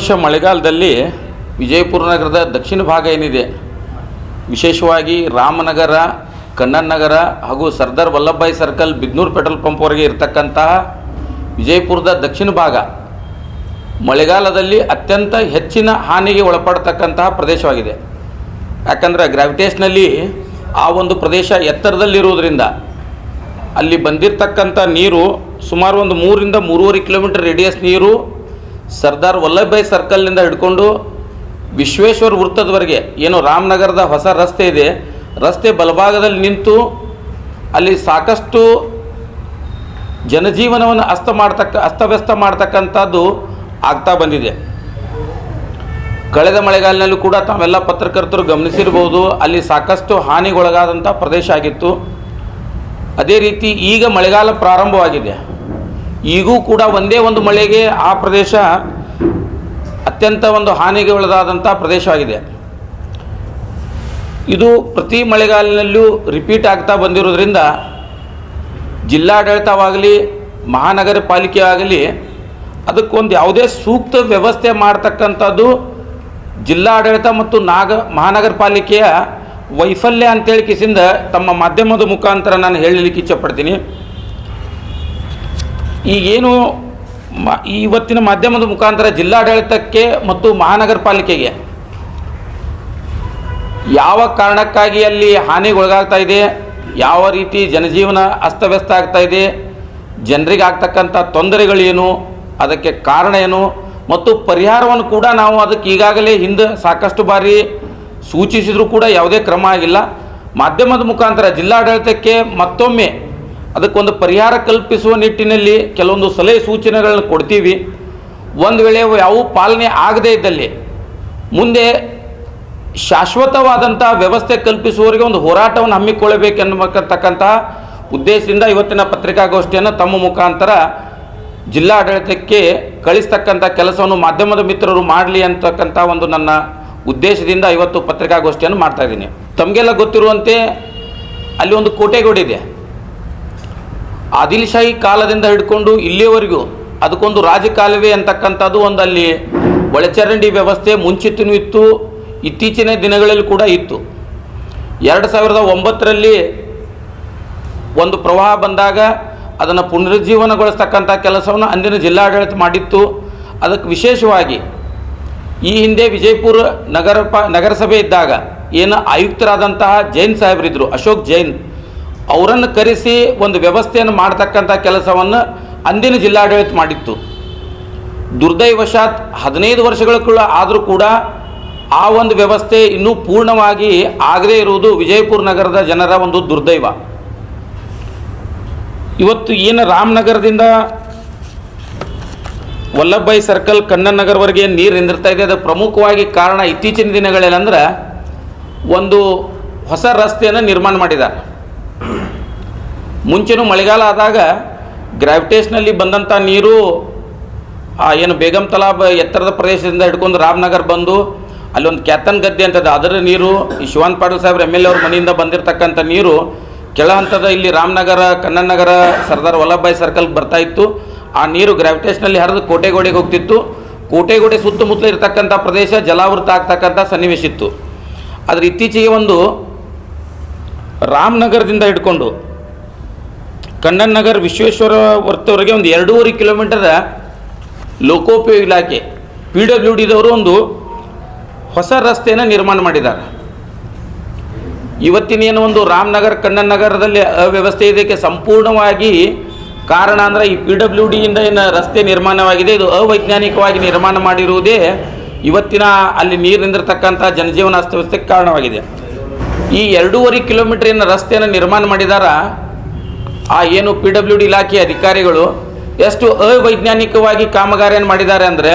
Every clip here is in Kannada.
ವರ್ಷ ಮಳೆಗಾಲದಲ್ಲಿ ವಿಜಯಪುರ ನಗರದ ದಕ್ಷಿಣ ಭಾಗ ಏನಿದೆ, ವಿಶೇಷವಾಗಿ ರಾಮನಗರ, ಕಣ್ಣನ್ ನಗರ ಹಾಗೂ ಸರ್ದಾರ್ ವಲ್ಲಭಭಾಯಿ ಸರ್ಕಲ್, ಬಿದ್ನೂರು ಪೆಟ್ರೋಲ್ ಪಂಪ್ವರೆಗೆ ಇರತಕ್ಕಂತಹ ವಿಜಯಪುರದ ದಕ್ಷಿಣ ಭಾಗ ಮಳೆಗಾಲದಲ್ಲಿ ಅತ್ಯಂತ ಹೆಚ್ಚಿನ ಹಾನಿಗೆ ಒಳಪಡ್ತಕ್ಕಂತಹ ಪ್ರದೇಶವಾಗಿದೆ. ಯಾಕಂದರೆ ಗ್ರಾವಿಟೇಷನಲ್ಲಿ ಆ ಒಂದು ಪ್ರದೇಶ ಎತ್ತರದಲ್ಲಿರುವುದರಿಂದ ಅಲ್ಲಿ ಬಂದಿರತಕ್ಕಂಥ ನೀರು ಸುಮಾರು ಒಂದು 3 ರಿಂದ 3.5 ಕಿಲೋಮೀಟರ್ ರೇಡಿಯಸ್ ನೀರು ಸರ್ದಾರ್ ವಲ್ಲಭಭಾಯಿ ಸರ್ಕಲ್ನಿಂದ ಹಿಡ್ಕೊಂಡು ವಿಶ್ವೇಶ್ವರ ವೃತ್ತದವರೆಗೆ ಏನು ರಾಮನಗರದ ಹೊಸ ರಸ್ತೆ ಇದೆ, ರಸ್ತೆ ಬಲಭಾಗದಲ್ಲಿ ನಿಂತು ಅಲ್ಲಿ ಸಾಕಷ್ಟು ಜನಜೀವನವನ್ನು ಅಸ್ತವ್ಯಸ್ತ ಮಾಡ್ತಕ್ಕಂಥದ್ದು ಆಗ್ತಾ ಬಂದಿದೆ. ಕಳೆದ ಮಳೆಗಾಲಿನಲ್ಲೂ ಕೂಡ ತಾವೆಲ್ಲ ಪತ್ರಕರ್ತರು ಗಮನಿಸಿರ್ಬೋದು, ಅಲ್ಲಿ ಸಾಕಷ್ಟು ಹಾನಿಗೊಳಗಾದಂಥ ಪ್ರದೇಶ ಆಗಿತ್ತು. ಅದೇ ರೀತಿ ಈಗ ಮಳೆಗಾಲ ಪ್ರಾರಂಭವಾಗಿದೆ. ಈಗೂ ಕೂಡ ಒಂದೇ ಒಂದು ಮಳೆಗೆ ಆ ಪ್ರದೇಶ ಅತ್ಯಂತ ಒಂದು ಹಾನಿಗೆ ಒಳಗಾದಂಥ ಪ್ರದೇಶವಾಗಿದೆ. ಇದು ಪ್ರತಿ ಮಳೆಗಾಲಿನಲ್ಲೂ ರಿಪೀಟ್ ಆಗ್ತಾ ಬಂದಿರೋದ್ರಿಂದ ಜಿಲ್ಲಾಡಳಿತವಾಗಲಿ ಮಹಾನಗರ ಪಾಲಿಕೆ ಆಗಲಿ ಅದಕ್ಕೊಂದು ಯಾವುದೇ ಸೂಕ್ತ ವ್ಯವಸ್ಥೆ ಮಾಡ್ತಕ್ಕಂಥದ್ದು ಜಿಲ್ಲಾಡಳಿತ ಮತ್ತು ಮಹಾನಗರ ಪಾಲಿಕೆಯ ವೈಫಲ್ಯ ಅಂತೇಳಿ ಕಿಸಿಂದ ತಮ್ಮ ಮಾಧ್ಯಮದ ಮುಖಾಂತರ ನಾನು ಹೇಳಲಿಕ್ಕೆ ಇಚ್ಛಪಡ್ತೀನಿ. ಈಗೇನು ಇವತ್ತಿನ ಮಾಧ್ಯಮದ ಮುಖಾಂತರ ಜಿಲ್ಲಾಡಳಿತಕ್ಕೆ ಮತ್ತು ಮಹಾನಗರ ಪಾಲಿಕೆಗೆ ಯಾವ ಕಾರಣಕ್ಕಾಗಿ ಅಲ್ಲಿ ಹಾನಿಗೊಳಗಾಗ್ತಾ ಇದೆ, ಯಾವ ರೀತಿ ಜನಜೀವನ ಅಸ್ತವ್ಯಸ್ತ ಆಗ್ತಾ ಇದೆ, ಜನರಿಗೆ ಆಗ್ತಕ್ಕಂಥ ತೊಂದರೆಗಳೇನು, ಅದಕ್ಕೆ ಕಾರಣ ಏನು ಮತ್ತು ಪರಿಹಾರವನ್ನು ಕೂಡ ನಾವು ಅದಕ್ಕೆ ಈಗಾಗಲೇ ಹಿಂದೆ ಸಾಕಷ್ಟು ಬಾರಿ ಸೂಚಿಸಿದರೂ ಕೂಡ ಯಾವುದೇ ಕ್ರಮ ಆಗಿಲ್ಲ. ಮಾಧ್ಯಮದ ಮುಖಾಂತರ ಜಿಲ್ಲಾಡಳಿತಕ್ಕೆ ಮತ್ತೊಮ್ಮೆ ಅದಕ್ಕೊಂದು ಪರಿಹಾರ ಕಲ್ಪಿಸುವ ನಿಟ್ಟಿನಲ್ಲಿ ಕೆಲವೊಂದು ಸಲಹೆ ಸೂಚನೆಗಳನ್ನು ಕೊಡ್ತೀವಿ. ಒಂದು ವೇಳೆ ಯಾವ ಪಾಲನೆ ಆಗದೇ ಇದ್ದಲ್ಲಿ ಮುಂದೆ ಶಾಶ್ವತವಾದಂಥ ವ್ಯವಸ್ಥೆ ಕಲ್ಪಿಸುವವರಿಗೆ ಒಂದು ಹೋರಾಟವನ್ನು ಹಮ್ಮಿಕೊಳ್ಳಬೇಕೆನ್ನತಕ್ಕಂಥ ಉದ್ದೇಶದಿಂದ ಇವತ್ತಿನ ಪತ್ರಿಕಾಗೋಷ್ಠಿಯನ್ನು ತಮ್ಮ ಮುಖಾಂತರ ಜಿಲ್ಲಾಡಳಿತಕ್ಕೆ ಕಳಿಸ್ತಕ್ಕಂಥ ಕೆಲಸವನ್ನು ಮಾಧ್ಯಮದ ಮಿತ್ರರು ಮಾಡಲಿ ಅಂತಕ್ಕಂಥ ಒಂದು ನನ್ನ ಉದ್ದೇಶದಿಂದ ಇವತ್ತು ಪತ್ರಿಕಾಗೋಷ್ಠಿಯನ್ನು ಮಾಡ್ತಾಯಿದ್ದೀನಿ. ತಮಗೆಲ್ಲ ಗೊತ್ತಿರುವಂತೆ ಅಲ್ಲಿ ಒಂದು ಕೋಟೆಗೋಡಿದೆ. ಆದಿಲ್ಶಾಹಿ ಕಾಲದಿಂದ ಹಿಡ್ಕೊಂಡು ಇಲ್ಲಿಯವರೆಗೂ ಅದಕ್ಕೊಂದು ರಾಜಕಾಲುವೆ ಅಂತಕ್ಕಂಥದ್ದು ಒಂದು ಅಲ್ಲಿ ಒಳಚರಂಡಿ ವ್ಯವಸ್ಥೆ ಮುಂಚಿತನೂ ಇತ್ತು, ಇತ್ತೀಚಿನ ದಿನಗಳಲ್ಲಿ ಕೂಡ ಇತ್ತು. 2009ರಲ್ಲಿ ಒಂದು ಪ್ರವಾಹ ಬಂದಾಗ ಅದನ್ನು ಪುನರುಜ್ಜೀವನಗೊಳಿಸ್ತಕ್ಕಂಥ ಕೆಲಸವನ್ನು ಅಂದಿನ ಜಿಲ್ಲಾಡಳಿತ ಮಾಡಿತ್ತು. ಅದಕ್ಕೆ ವಿಶೇಷವಾಗಿ ಈ ಹಿಂದೆ ವಿಜಯಪುರ ನಗರಸಭೆ ಇದ್ದಾಗ ಏನು ಆಯುಕ್ತರಾದಂತಹ ಜೈನ್ ಸಾಹೇಬರಿದ್ದರು, ಅಶೋಕ್ ಜೈನ್, ಅವರನ್ನು ಕರೆಸಿ ಒಂದು ವ್ಯವಸ್ಥೆಯನ್ನು ಮಾಡ್ತಕ್ಕಂಥ ಕೆಲಸವನ್ನು ಅಂದಿನ ಜಿಲ್ಲಾಡಳಿತ ಮಾಡಿತ್ತು. ದುರ್ದೈವಶಾತ್ 15 ವರ್ಷಗಳ ಆದರೂ ಕೂಡ ಆ ಒಂದು ವ್ಯವಸ್ಥೆ ಇನ್ನೂ ಪೂರ್ಣವಾಗಿ ಆಗದೇ ಇರುವುದು ವಿಜಯಪುರ ನಗರದ ಜನರ ಒಂದು ದುರ್ದೈವ. ಇವತ್ತು ಏನು ರಾಮನಗರದಿಂದ ವಲ್ಲಭಭಾಯಿ ಸರ್ಕಲ್, ಕಣ್ಣನ್ ನಗರವರೆಗೆ ನೀರು ನಿಂದಿರ್ತಾ ಇದೆ, ಅದಕ್ಕೆ ಪ್ರಮುಖವಾಗಿ ಕಾರಣ ಇತ್ತೀಚಿನ ದಿನಗಳೇನೆಂದ್ರೆ ಒಂದು ಹೊಸ ರಸ್ತೆಯನ್ನು ನಿರ್ಮಾಣ ಮಾಡಿದ್ದಾರೆ. ಮುಂಚೆನೂ ಮಳೆಗಾಲ ಆದಾಗ ಗ್ರಾವಿಟೇಷನಲ್ಲಿ ಬಂದಂಥ ನೀರು ಏನು ಬೇಗಂ ತಲಾಬ್ ಎತ್ತರದ ಪ್ರದೇಶದಿಂದ ಹಿಡ್ಕೊಂಡು ರಾಮನಗರ ಬಂದು ಅಲ್ಲೊಂದು ಕ್ಯಾತನ್ ಗದ್ದೆ ಅಂತದೆ, ಅದರ ನೀರು ಈ ಶಿವಾನಂದ ಪಾಟೀಲ್ ಸಾಹೇಬ್ರ MLA ಅವ್ರ ಮನೆಯಿಂದ ಬಂದಿರತಕ್ಕಂಥ ನೀರು ಕೆಳ ಹಂತದ ಇಲ್ಲಿ ರಾಮನಗರ, ಕಣ್ಣನ್ ನಗರ, ಸರ್ದಾರ್ ವಲ್ಲಭಭಾಯಿ ಸರ್ಕಲ್ ಬರ್ತಾ ಇತ್ತು. ಆ ನೀರು ಗ್ರಾವಿಟೇಷನಲ್ಲಿ ಹರಿದು ಕೋಟೆಗೋಡೆಗೆ ಹೋಗ್ತಿತ್ತು. ಕೋಟೆಗೋಡೆ ಸುತ್ತಮುತ್ತಲು ಇರತಕ್ಕಂಥ ಪ್ರದೇಶ ಜಲಾವೃತ ಆಗ್ತಕ್ಕಂಥ ಸನ್ನಿವೇಶ ಇತ್ತು. ಆದರೆ ಇತ್ತೀಚೆಗೆ ಒಂದು ರಾಮನಗರದಿಂದ ಹಿಡ್ಕೊಂಡು ಕಣ್ಣನ್ ನಗರ್, ವಿಶ್ವೇಶ್ವರ ವೃತ್ತವರೆಗೆ ಒಂದು 2.5 ಕಿಲೋಮೀಟರ್ ಲೋಕೋಪಯೋಗಿ ಇಲಾಖೆ PWDದವರು ಒಂದು ಹೊಸ ರಸ್ತೆಯನ್ನು ನಿರ್ಮಾಣ ಮಾಡಿದ್ದಾರೆ. ಇವತ್ತಿನೇನು ಒಂದು ರಾಮನಗರ, ಕಣ್ಣನ್ ನಗರದಲ್ಲಿ ಅವ್ಯವಸ್ಥೆ ಇದಕ್ಕೆ ಸಂಪೂರ್ಣವಾಗಿ ಕಾರಣ ಅಂದರೆ ಈ PWDಯಿಂದ ಏನು ರಸ್ತೆ ನಿರ್ಮಾಣವಾಗಿದೆ, ಇದು ಅವೈಜ್ಞಾನಿಕವಾಗಿ ನಿರ್ಮಾಣ ಮಾಡಿರುವುದೇ ಇವತ್ತಿನ ಅಲ್ಲಿ ನೀರು ನಿಂದಿರತಕ್ಕಂಥ ಜನಜೀವನ ಅಸ್ತವ್ಯಸ್ತಕ್ಕೆ ಕಾರಣವಾಗಿದೆ. ಈ 2.5 ಕಿಲೋಮೀಟರ್ ಏನು ರಸ್ತೆಯನ್ನು ನಿರ್ಮಾಣ ಮಾಡಿದಾರ ಆ ಏನು PWD ಇಲಾಖೆ ಅಧಿಕಾರಿಗಳು ಎಷ್ಟು ಅವೈಜ್ಞಾನಿಕವಾಗಿ ಕಾಮಗಾರಿಯನ್ನು ಮಾಡಿದ್ದಾರೆ ಅಂದರೆ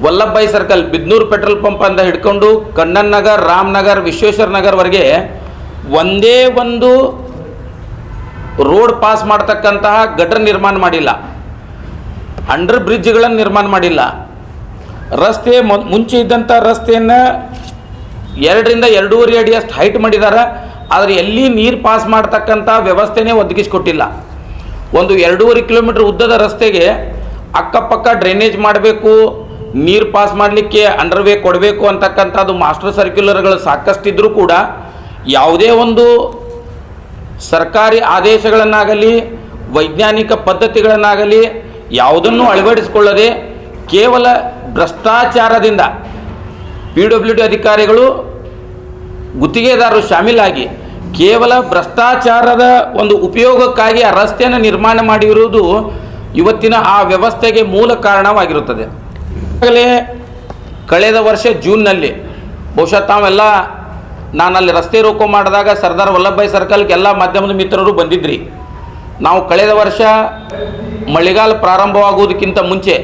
ವಲ್ಲಭಭಾಯಿ ಸರ್ಕಲ್, ಬಿದ್ನೂರು ಪೆಟ್ರೋಲ್ ಪಂಪ್ ಅಂತ ಹಿಡ್ಕೊಂಡು ಕಣ್ಣನ್ ನಗರ್, ರಾಮನಗರ್, ವಿಶ್ವೇಶ್ವರ ನಗರ್ವರೆಗೆ ಒಂದೇ ಒಂದು ರೋಡ್ ಪಾಸ್ ಮಾಡ್ತಕ್ಕಂತಹ ಗಟರ್ ನಿರ್ಮಾಣ ಮಾಡಿಲ್ಲ, ಅಂಡರ್ ಬ್ರಿಡ್ಜ್ಗಳನ್ನು ನಿರ್ಮಾಣ ಮಾಡಿಲ್ಲ. ರಸ್ತೆ ಮುಂಚೆ ಇದ್ದಂಥ ರಸ್ತೆಯನ್ನು 2 ರಿಂದ 2.5 ಅಡಿ ಅಷ್ಟು ಹೈಟ್ ಮಾಡಿದ್ದಾರೆ. ಆದರೆ ಎಲ್ಲಿ ನೀರು ಪಾಸ್ ಮಾಡ್ತಕ್ಕಂಥ ವ್ಯವಸ್ಥೆನೇ ಒದಗಿಸಿಕೊಟ್ಟಿಲ್ಲ. ಒಂದು 2.5 ಕಿಲೋಮೀಟರ್ ಉದ್ದದ ರಸ್ತೆಗೆ ಅಕ್ಕಪಕ್ಕ ಡ್ರೈನೇಜ್ ಮಾಡಬೇಕು, ನೀರು ಪಾಸ್ ಮಾಡಲಿಕ್ಕೆ ಅಂಡರ್ವೇ ಕೊಡಬೇಕು ಅಂತಕ್ಕಂಥದ್ದು ಮಾಸ್ಟರ್ ಸರ್ಕ್ಯುಲರ್ಗಳು ಸಾಕಷ್ಟಿದ್ದರೂ ಕೂಡ ಯಾವುದೇ ಒಂದು ಸರ್ಕಾರಿ ಆದೇಶಗಳನ್ನಾಗಲಿ ವೈಜ್ಞಾನಿಕ ಪದ್ಧತಿಗಳನ್ನಾಗಲಿ ಯಾವುದನ್ನು ಅಳವಡಿಸಿಕೊಳ್ಳದೆ ಕೇವಲ ಭ್ರಷ್ಟಾಚಾರದಿಂದ PWD ಅಧಿಕಾರಿಗಳು ಗುತ್ತಿಗೆದಾರರು ಶಾಮೀಲಾಗಿ ಕೇವಲ ಭ್ರಷ್ಟಾಚಾರದ ಒಂದು ಉಪಯೋಗಕ್ಕಾಗಿ ಆ ರಸ್ತೆಯನ್ನು ನಿರ್ಮಾಣ ಮಾಡಿರುವುದು ಇವತ್ತಿನ ಆ ವ್ಯವಸ್ಥೆಗೆ ಮೂಲ ಕಾರಣವಾಗಿರುತ್ತದೆ. ಈಗಾಗಲೇ ಕಳೆದ ವರ್ಷ ಜೂನ್ನಲ್ಲಿ ಬಹುಶಃ ತಾವೆಲ್ಲ ನಾನಲ್ಲಿ ರಸ್ತೆ ರೋಕೋ ಮಾಡಿದಾಗ ಸರ್ದಾರ್ ವಲ್ಲಭಭಾಯಿ ಸರ್ಕಲ್ಗೆ ಎಲ್ಲ ಮಾಧ್ಯಮದ ಮಿತ್ರರು ಬಂದಿದ್ರಿ. ನಾವು ಕಳೆದ ವರ್ಷ ಮಳೆಗಾಲ ಪ್ರಾರಂಭವಾಗುವುದಕ್ಕಿಂತ ಮುಂಚೆ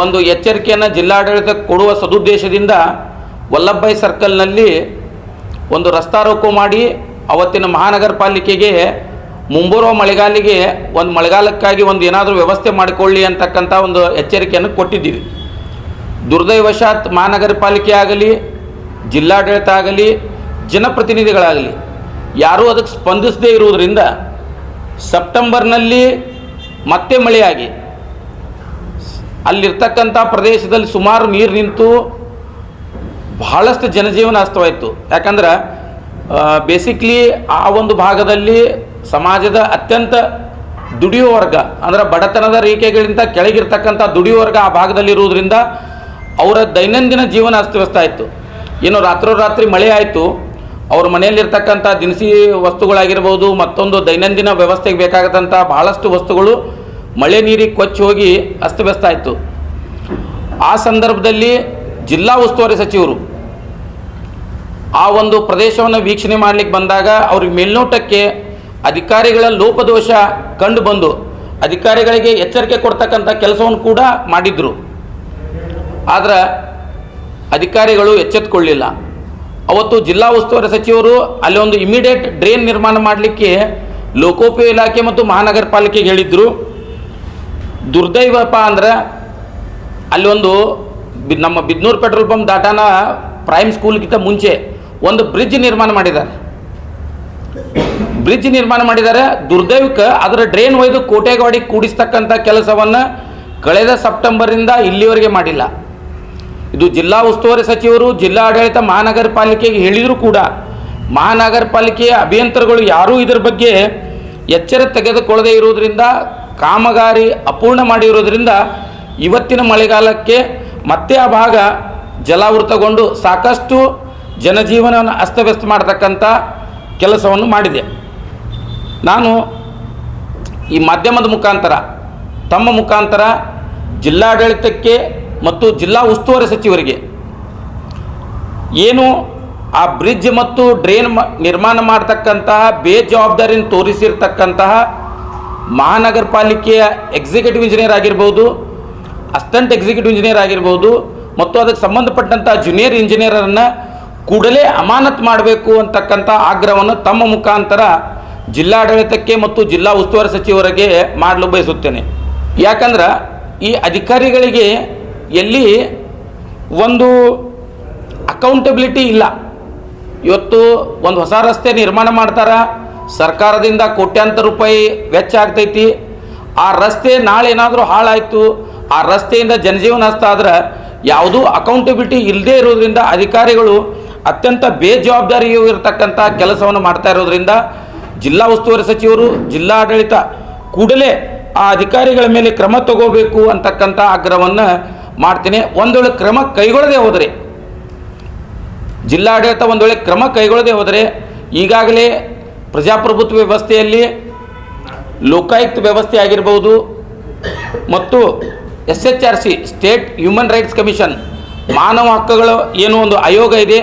ಒಂದು ಎಚ್ಚರಿಕೆಯನ್ನು ಜಿಲ್ಲಾಡಳಿತ ಕೊಡುವ ಸದುದ್ದೇಶದಿಂದ ವಲ್ಲಭಭಾಯಿ ಸರ್ಕಲ್ನಲ್ಲಿ ಒಂದು ರಸ್ತಾ ರೋಕೋ ಮಾಡಿ ಅವತ್ತಿನ ಮಹಾನಗರ ಪಾಲಿಕೆಗೆ ಮುಂಬರುವ ಮಳೆಗಾಲಕ್ಕಾಗಿ ಒಂದು ಏನಾದರೂ ವ್ಯವಸ್ಥೆ ಮಾಡಿಕೊಳ್ಳಿ ಅಂತಕ್ಕಂಥ ಒಂದು ಎಚ್ಚರಿಕೆಯನ್ನು ಕೊಟ್ಟಿದ್ದೀವಿ. ದುರ್ದೈವಶಾತ್ ಮಹಾನಗರ ಪಾಲಿಕೆ ಆಗಲಿ ಜಿಲ್ಲಾಡಳಿತ ಆಗಲಿ ಜನಪ್ರತಿನಿಧಿಗಳಾಗಲಿ ಯಾರೂ ಅದಕ್ಕೆ ಸ್ಪಂದಿಸದೇ ಇರುವುದರಿಂದ ಸೆಪ್ಟೆಂಬರ್ನಲ್ಲಿ ಮತ್ತೆ ಮಳೆಯಾಗಿ ಅಲ್ಲಿರ್ತಕ್ಕಂಥ ಪ್ರದೇಶದಲ್ಲಿ ಸುಮಾರು ನೀರು ನಿಂತು ಬಹಳಷ್ಟು ಜನಜೀವನ ಅಸ್ತವಾಯಿತು. ಯಾಕಂದ್ರೆ ಬೇಸಿಕ್ಲಿ ಆ ಒಂದು ಭಾಗದಲ್ಲಿ ಸಮಾಜದ ಅತ್ಯಂತ ದುಡಿಯುವ ವರ್ಗ ಅಂದರೆ ಬಡತನದ ರೇಖೆಗಳಿಂದ ಕೆಳಗಿರ್ತಕ್ಕಂಥ ದುಡಿಯುವ ವರ್ಗ ಆ ಭಾಗದಲ್ಲಿರುವುದರಿಂದ ಅವರ ದೈನಂದಿನ ಜೀವನ ಅಸ್ತವ್ಯಸ್ತ ಆಯಿತು. ಏನು ರಾತ್ರೋರಾತ್ರಿ ಮಳೆ ಆಯಿತು, ಅವ್ರ ಮನೆಯಲ್ಲಿರ್ತಕ್ಕಂಥ ದಿನಸಿ ವಸ್ತುಗಳಾಗಿರ್ಬೋದು, ಮತ್ತೊಂದು ದೈನಂದಿನ ವ್ಯವಸ್ಥೆಗೆ ಬೇಕಾಗತ್ತಂಥ ಭಾಳಷ್ಟು ವಸ್ತುಗಳು ಮಳೆ ನೀರಿಗೆ ಕೊಚ್ಚಿ ಹೋಗಿ ಅಸ್ತವ್ಯಸ್ತ ಆಯಿತು. ಆ ಸಂದರ್ಭದಲ್ಲಿ ಜಿಲ್ಲಾ ಉಸ್ತುವಾರಿ ಸಚಿವರು ಆ ಒಂದು ಪ್ರದೇಶವನ್ನು ವೀಕ್ಷಣೆ ಮಾಡಲಿಕ್ಕೆ ಬಂದಾಗ ಅವ್ರಿಗೆ ಮೇಲ್ನೋಟಕ್ಕೆ ಅಧಿಕಾರಿಗಳ ಲೋಪದೋಷ ಕಂಡು ಬಂದು ಅಧಿಕಾರಿಗಳಿಗೆ ಎಚ್ಚರಿಕೆ ಕೊಡ್ತಕ್ಕಂಥ ಕೆಲಸವನ್ನು ಕೂಡ ಮಾಡಿದ್ರು. ಆದರೆ ಅಧಿಕಾರಿಗಳು ಎಚ್ಚೆತ್ತುಕೊಳ್ಳಿಲ್ಲ. ಅವತ್ತು ಜಿಲ್ಲಾ ಉಸ್ತುವಾರಿ ಸಚಿವರು ಅಲ್ಲಿ ಒಂದು ಇಮಿಡಿಯೇಟ್ ಡ್ರೈನ್ ನಿರ್ಮಾಣ ಮಾಡಲಿಕ್ಕೆ ಲೋಕೋಪಯೋಗಿ ಇಲಾಖೆ ಮತ್ತು ಮಹಾನಗರ ಪಾಲಿಕೆಗೆ ಹೇಳಿದ್ರು. ದುರ್ದೈವಪ್ಪ ಅಂದ್ರೆ ಅಲ್ಲಿ ಒಂದು ನಮ್ಮ ಬಿದ್ನೂರು ಪೆಟ್ರೋಲ್ ಪಂಪ್ ದಾಟಾನ ಪ್ರೈಮ್ ಸ್ಕೂಲ್ಗಿಂತ ಮುಂಚೆ ಒಂದು ಬ್ರಿಡ್ಜ್ ನಿರ್ಮಾಣ ಮಾಡಿದ್ದಾರೆ. ದುರ್ದೈವಕ್ಕೆ ಅದರ ಡ್ರೈನ್ ಒಯ್ದು ಕೋಟೆಗಾಡಿಗೆ ಕೂಡಿಸ್ತಕ್ಕಂಥ ಕೆಲಸವನ್ನು ಕಳೆದ ಸೆಪ್ಟೆಂಬರಿಂದ ಇಲ್ಲಿವರೆಗೆ ಮಾಡಿಲ್ಲ. ಇದು ಜಿಲ್ಲಾ ಉಸ್ತುವಾರಿ ಸಚಿವರು ಜಿಲ್ಲಾಡಳಿತ ಮಹಾನಗರ ಪಾಲಿಕೆಗೆ ಹೇಳಿದರೂ ಕೂಡ ಮಹಾನಗರ ಪಾಲಿಕೆಯ ಅಭಿಯಂತರಗಳು ಯಾರೂ ಇದರ ಬಗ್ಗೆ ಎಚ್ಚರ ತೆಗೆದುಕೊಳ್ಳದೇ ಇರುವುದರಿಂದ ಕಾಮಗಾರಿ ಅಪೂರ್ಣ ಮಾಡಿರುವುದರಿಂದ ಇವತ್ತಿನ ಮಳೆಗಾಲಕ್ಕೆ ಮತ್ತೆ ಆ ಭಾಗ ಜಲಾವೃತಗೊಂಡು ಸಾಕಷ್ಟು ಜನಜೀವನವನ್ನು ಅಸ್ತವ್ಯಸ್ತ ಮಾಡತಕ್ಕಂಥ ಕೆಲಸವನ್ನು ಮಾಡಿದೆ. ನಾನು ಈ ಮಾಧ್ಯಮದ ಮುಖಾಂತರ ತಮ್ಮ ಮುಖಾಂತರ ಜಿಲ್ಲಾಡಳಿತಕ್ಕೆ ಮತ್ತು ಜಿಲ್ಲಾ ಉಸ್ತುವಾರಿ ಸಚಿವರಿಗೆ ಏನು ಆ ಬ್ರಿಡ್ಜ್ ಮತ್ತು ಡ್ರೈನ್ ನಿರ್ಮಾಣ ಮಾಡತಕ್ಕಂತಹ ಬೇಜವಾಬ್ದಾರಿಯನ್ನು ತೋರಿಸಿರ್ತಕ್ಕಂತಹ ಮಹಾನಗರ ಪಾಲಿಕೆಯ ಎಕ್ಸಿಕ್ಯೂಟಿವ್ ಇಂಜಿನಿಯರ್ ಆಗಿರ್ಬೋದು, ಅಸಿಸ್ಟೆಂಟ್ ಎಕ್ಸಿಕ್ಯೂಟಿವ್ ಇಂಜಿನಿಯರ್ ಆಗಿರ್ಬೋದು, ಮತ್ತು ಅದಕ್ಕೆ ಸಂಬಂಧಪಟ್ಟಂಥ ಜೂನಿಯರ್ ಇಂಜಿನಿಯರನ್ನು ಕೂಡಲೇ ಅಮಾನತು ಮಾಡಬೇಕು ಅಂತಕ್ಕಂಥ ಆಗ್ರಹವನ್ನು ತಮ್ಮ ಮುಖಾಂತರ ಜಿಲ್ಲಾಡಳಿತಕ್ಕೆ ಮತ್ತು ಜಿಲ್ಲಾ ಉಸ್ತುವಾರಿ ಸಚಿವರಿಗೆ ಮಾಡಲು ಬಯಸುತ್ತೇನೆ. ಯಾಕಂದ್ರೆ ಈ ಅಧಿಕಾರಿಗಳಿಗೆ ಎಲ್ಲಿ ಒಂದು ಅಕೌಂಟಬಿಲಿಟಿ ಇಲ್ಲ. ಇವತ್ತು ಒಂದು ಹೊಸ ರಸ್ತೆ ನಿರ್ಮಾಣ ಮಾಡ್ತಾರೆ, ಸರ್ಕಾರದಿಂದ ಕೋಟ್ಯಾಂತರ ರೂಪಾಯಿ ವೆಚ್ಚ ಆಗ್ತೈತಿ. ಆ ರಸ್ತೆ ನಾಳೆ ಏನಾದರೂ ಹಾಳಾಯಿತು, ಆ ರಸ್ತೆಯಿಂದ ಜನಜೀವನ ನಷ್ಟ ಆದ್ರೆ ಯಾವುದೂ ಅಕೌಂಟಬಿಲಿಟಿ ಇಲ್ಲದೇ ಇರೋದ್ರಿಂದ ಅಧಿಕಾರಿಗಳು ಅತ್ಯಂತ ಬೇಜವಾಬ್ದಾರಿಯೂ ಇರತಕ್ಕಂಥ ಕೆಲಸವನ್ನು ಮಾಡ್ತಾ ಇರೋದ್ರಿಂದ ಜಿಲ್ಲಾ ಉಸ್ತುವಾರಿ ಸಚಿವರು ಜಿಲ್ಲಾಡಳಿತ ಕೂಡಲೇ ಆ ಅಧಿಕಾರಿಗಳ ಮೇಲೆ ಕ್ರಮ ತಗೋಬೇಕು ಅಂತಕ್ಕಂಥ ಆಗ್ರಹವನ್ನು ಮಾಡ್ತೀನಿ. ಒಂದು ವೇಳೆ ಕ್ರಮ ಕೈಗೊಳ್ಳದೆ ಹೋದರೆ, ಜಿಲ್ಲಾಡಳಿತ ಒಂದು ವೇಳೆ ಕ್ರಮ ಕೈಗೊಳ್ಳದೆ ಹೋದರೆ, ಈಗಾಗಲೇ ಪ್ರಜಾಪ್ರಭುತ್ವ ವ್ಯವಸ್ಥೆಯಲ್ಲಿ ಲೋಕಾಯುಕ್ತ ವ್ಯವಸ್ಥೆ ಆಗಿರ್ಬೋದು ಮತ್ತು SHRC state human rights commission ಮಾನವ ಹಕ್ಕುಗಳ ಏನು ಒಂದು ಆಯೋಗ ಇದೆ,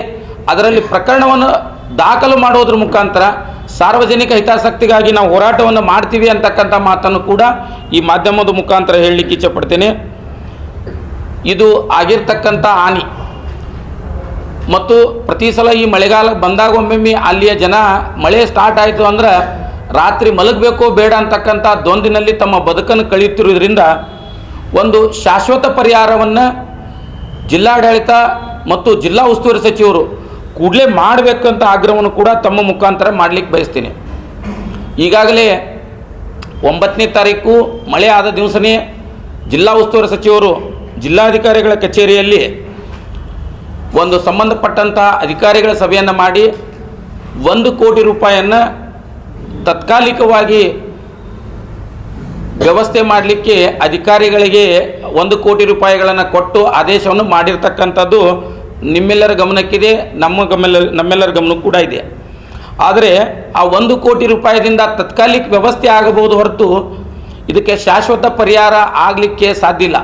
ಅದರಲ್ಲಿ ಪ್ರಕರಣವನ್ನು ದಾಖಲು ಮಾಡೋದ್ರ ಮುಖಾಂತರ ಸಾರ್ವಜನಿಕ ಹಿತಾಸಕ್ತಿಗಾಗಿ ನಾವು ಹೋರಾಟವನ್ನು ಮಾಡ್ತೀವಿ ಅಂತಕ್ಕಂಥ ಮಾತನ್ನು ಕೂಡ ಈ ಮಾಧ್ಯಮದ ಮುಖಾಂತರ ಹೇಳಲಿಕ್ಕೆ ಇಚ್ಛೆಪಡ್ತೇನೆ. ಇದು ಆಗಿರ್ತಕ್ಕಂಥ ಹಾನಿ ಮತ್ತು ಪ್ರತಿ ಸಲ ಈ ಮಳೆಗಾಲ ಬಂದಾಗ ಒಮ್ಮೊಮ್ಮೆ ಅಲ್ಲಿಯ ಜನ ಮಳೆ ಸ್ಟಾರ್ಟ್ ಆಯಿತು ಅಂದ್ರೆ ರಾತ್ರಿ ಮಲಗಬೇಕೋ ಬೇಡ ಅಂತಕ್ಕಂಥ ದ್ವಂದ್ವಿನಲ್ಲಿ ತಮ್ಮ ಬದುಕನ್ನು ಕಳೆಯುತ್ತಿರುವುದರಿಂದ ಒಂದು ಶಾಶ್ವತ ಪರಿಹಾರವನ್ನು ಜಿಲ್ಲಾಡಳಿತ ಮತ್ತು ಜಿಲ್ಲಾ ಉಸ್ತುವಾರಿ ಸಚಿವರು ಕೂಡಲೇ ಮಾಡಬೇಕಂತ ಆಗ್ರಹವನ್ನು ಕೂಡ ತಮ್ಮ ಮುಖಾಂತರ ಮಾಡಲಿಕ್ಕೆ ಬಯಸ್ತೀನಿ. ಈಗಾಗಲೇ 9ನೇ ತಾರೀಕು ಮಳೆ ಆದ ದಿವಸನೇ ಜಿಲ್ಲಾ ಉಸ್ತುವಾರಿ ಸಚಿವರು ಜಿಲ್ಲಾಧಿಕಾರಿಗಳ ಕಚೇರಿಯಲ್ಲಿ ಒಂದು ಸಂಬಂಧಪಟ್ಟಂಥ ಅಧಿಕಾರಿಗಳ ಸಭೆಯನ್ನು ಮಾಡಿ 1 ಕೋಟಿ ರೂಪಾಯಿಯನ್ನು ತಾತ್ಕಾಲಿಕವಾಗಿ ವ್ಯವಸ್ಥೆ ಮಾಡಲಿಕ್ಕೆ ಅಧಿಕಾರಿಗಳಿಗೆ 1 ಕೋಟಿ ರೂಪಾಯಿಗಳನ್ನು ಕೊಟ್ಟು ಆದೇಶವನ್ನು ಮಾಡಿರ್ತಕ್ಕಂಥದ್ದು ನಿಮ್ಮೆಲ್ಲರ ಗಮನಕ್ಕಿದೆ, ನಮ್ಮೆಲ್ಲರ ಗಮನಕ್ಕೂ ಕೂಡ ಇದೆ. ಆದರೆ ಆ 1 ಕೋಟಿ ರೂಪಾಯಿದಿಂದ ತಾತ್ಕಾಲಿಕ ವ್ಯವಸ್ಥೆ ಆಗಬಹುದು ಹೊರತು ಇದಕ್ಕೆ ಶಾಶ್ವತ ಪರಿಹಾರ ಆಗಲಿಕ್ಕೆ ಸಾಧ್ಯ ಇಲ್ಲ.